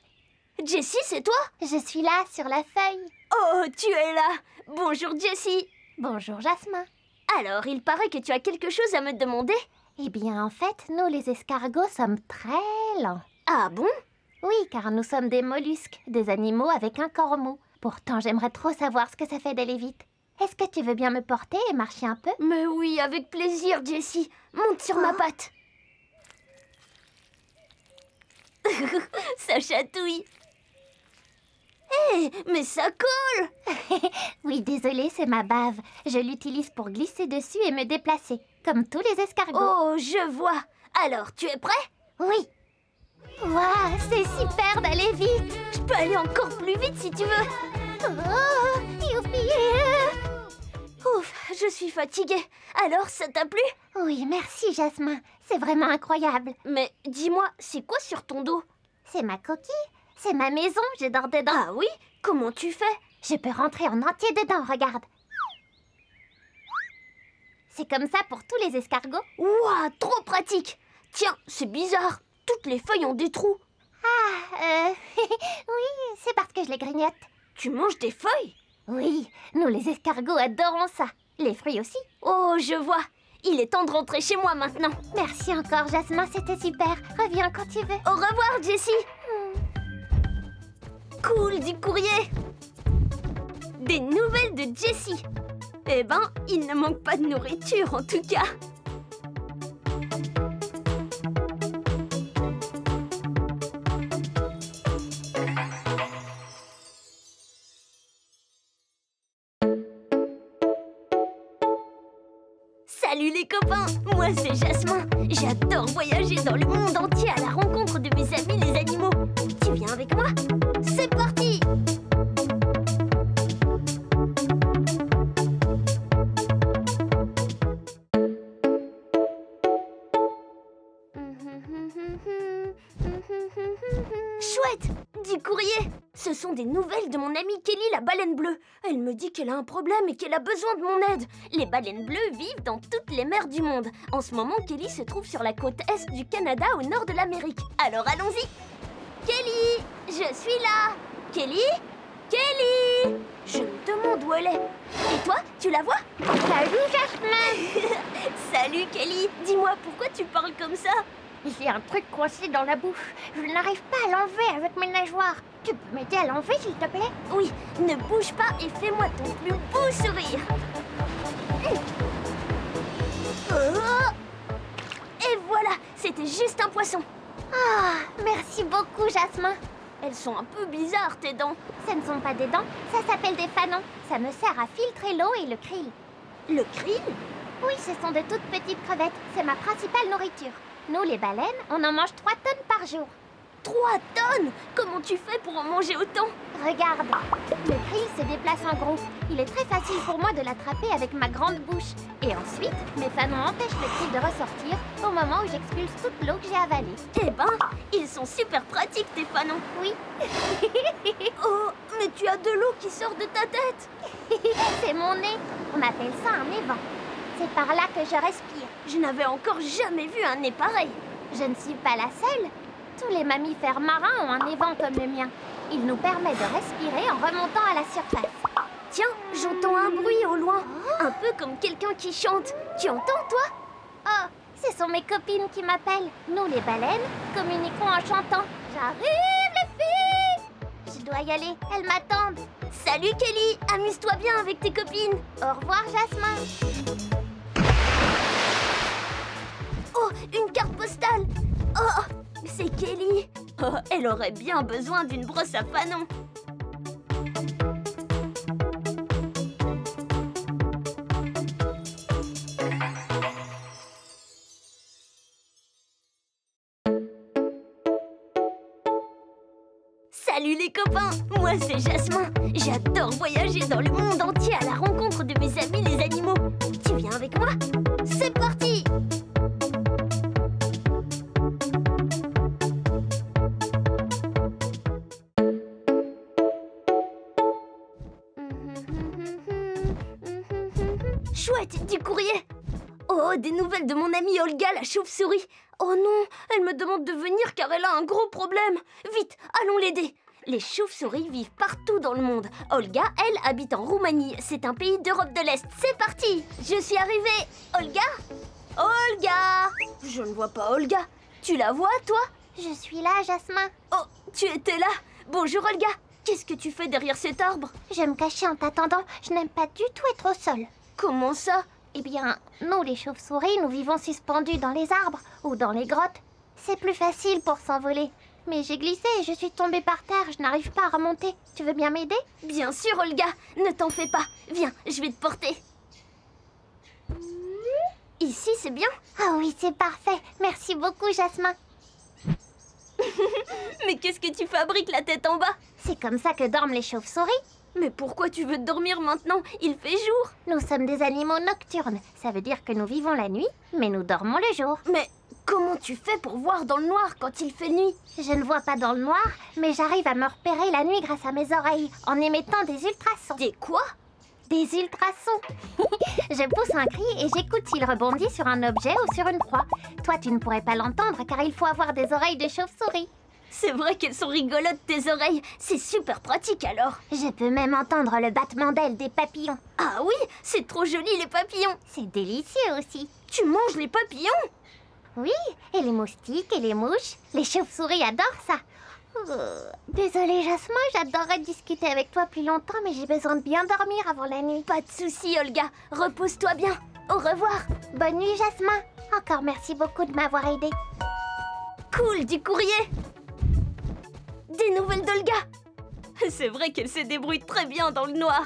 Jessie, c'est toi? Je suis là, sur la feuille. Oh, tu es là. Bonjour, Jessie. Bonjour, Jasmin. Alors, il paraît que tu as quelque chose à me demander? Eh bien, en fait, nous, les escargots, sommes très lents. Ah bon? Oui, car nous sommes des mollusques, des animaux avec un corps mou. Pourtant, j'aimerais trop savoir ce que ça fait d'aller vite. Est-ce que tu veux bien me porter et marcher un peu? Mais oui, avec plaisir, Jessie. Monte sur ma patte. Ça chatouille. Hé, mais ça colle! Oui, désolée, c'est ma bave. Je l'utilise pour glisser dessus et me déplacer, comme tous les escargots. Oh, je vois. Alors, tu es prêt? Oui. Waouh, c'est super d'aller vite. Je peux aller encore plus vite si tu veux. Oh, youpi. Ouf, je suis fatiguée. Alors, ça t'a plu? Oui, merci, Jasmin. C'est vraiment incroyable. Mais dis-moi, c'est quoi sur ton dos? C'est ma coquille. C'est ma maison, je dors dedans. Ah oui? Comment tu fais? Je peux rentrer en entier dedans, regarde. C'est comme ça pour tous les escargots. Ouah, trop pratique! Tiens, c'est bizarre. Toutes les feuilles ont des trous. Oui, c'est parce que je les grignote. Tu manges des feuilles? Oui, nous les escargots adorons ça. Les fruits aussi. Oh, je vois. Il est temps de rentrer chez moi maintenant. Merci encore, Jasmin, c'était super. Reviens quand tu veux. Au revoir, Jessie. Cool, du courrier. Des nouvelles de Jessie. Eh ben, il ne manque pas de nourriture en tout cas. Salut les copains, moi c'est Jasmin. J'adore voyager dans le monde entier à la rencontre de mes amis les animaux. Tu viens avec moi? C'est parti! Chouette! Du courrier! Ce sont des nouvelles de mon amie Kelly la baleine bleue. Elle me dit qu'elle a un problème et qu'elle a besoin de mon aide. Les baleines bleues vivent dans toutes les mers du monde. En ce moment, Kelly se trouve sur la côte est du Canada au nord de l'Amérique. Alors allons-y. Kelly, je suis là. Kelly? Kelly! Je me demande où elle est. Et toi, tu la vois? Salut Jasmin. Salut Kelly. Dis-moi, pourquoi tu parles comme ça? J'ai un truc coincé dans la bouche. Je n'arrive pas à l'enlever avec mes nageoires. Tu peux m'aider à l'enlever, s'il te plaît? Oui, ne bouge pas et fais-moi ton plus beau sourire. Oh. Et voilà, c'était juste un poisson. Ah, merci beaucoup, Jasmin. Elles sont un peu bizarres, tes dents. Ce ne sont pas des dents, ça s'appelle des fanons. Ça me sert à filtrer l'eau et le krill. Le krill? Oui, ce sont de toutes petites crevettes. C'est ma principale nourriture. Nous, les baleines, on en mange 3 tonnes par jour. 3 tonnes? Comment tu fais pour en manger autant? Regarde, le krill se déplace en groupe. Il est très facile pour moi de l'attraper avec ma grande bouche. Et ensuite, mes fanons empêchent le krill de ressortir au moment où j'expulse toute l'eau que j'ai avalée. Eh ben, ils sont super pratiques, tes fanons. Oui, Oh, mais tu as de l'eau qui sort de ta tête. c'est mon nez. On appelle ça un évent. C'est par là que je respire. Je n'avais encore jamais vu un nez pareil. Je ne suis pas la seule. Tous les mammifères marins ont un évent comme le mien. Il nous permet de respirer en remontant à la surface. Tiens, j'entends un bruit au loin. Un peu comme quelqu'un qui chante. Tu entends, toi? Oh, ce sont mes copines qui m'appellent. Nous, les baleines, communiquons en chantant. J'arrive, les filles! Je dois y aller, elles m'attendent. Salut Kelly, amuse-toi bien avec tes copines. Au revoir, Jasmin. Oh, une carte postale. Oh, c'est Kelly. Oh, elle aurait bien besoin d'une brosse à fanon. Salut les copains, moi c'est Jasmin. J'adore voyager dans le monde entier à la rencontre de mes amis les animaux. Tu viens avec moi? C'est parti! Chouette, du courrier! Oh, des nouvelles de mon amie Olga, la chauve-souris. Oh non, elle me demande de venir car elle a un gros problème. Vite, allons l'aider. Les chauves-souris vivent partout dans le monde. Olga, elle, habite en Roumanie. C'est un pays d'Europe de l'Est. C'est parti! Je suis arrivée. Olga? Olga! Je ne vois pas Olga. Tu la vois, toi? Je suis là, Jasmin. Oh, tu étais là. Bonjour, Olga. Qu'est-ce que tu fais derrière cet arbre? Je me cachais en t'attendant. Je n'aime pas du tout être au sol. Comment ça? Eh bien, nous, les chauves-souris, nous vivons suspendus dans les arbres ou dans les grottes. C'est plus facile pour s'envoler. Mais j'ai glissé et je suis tombée par terre. Je n'arrive pas à remonter. Tu veux bien m'aider? Bien sûr, Olga. Ne t'en fais pas. Viens, je vais te porter. Ici, c'est bien? Ah oui, c'est parfait. Merci beaucoup, Jasmin. Mais qu'est-ce que tu fabriques la tête en bas? C'est comme ça que dorment les chauves-souris. Mais pourquoi tu veux dormir maintenant? Il fait jour. Nous sommes des animaux nocturnes. Ça veut dire que nous vivons la nuit, mais nous dormons le jour. Mais comment tu fais pour voir dans le noir quand il fait nuit? Je ne vois pas dans le noir, mais j'arrive à me repérer la nuit grâce à mes oreilles, en émettant des ultrasons. Des quoi? Des ultrasons. Je pousse un cri et j'écoute s'il rebondit sur un objet ou sur une proie. Toi, tu ne pourrais pas l'entendre car il faut avoir des oreilles de chauve-souris. C'est vrai qu'elles sont rigolotes, tes oreilles. C'est super pratique alors. Je peux même entendre le battement d'ailes des papillons. Ah oui, c'est trop joli les papillons. C'est délicieux aussi. Tu manges les papillons? Oui, et les moustiques et les mouches. Les chauves-souris adorent ça. Désolée, Jasmin, j'adorerais discuter avec toi plus longtemps, mais j'ai besoin de bien dormir avant la nuit. Pas de souci, Olga. Repose-toi bien. Au revoir. Bonne nuit, Jasmin. Encore merci beaucoup de m'avoir aidée. Cool, du courrier. Des nouvelles d'Olga. C'est vrai qu'elle se débrouille très bien dans le noir.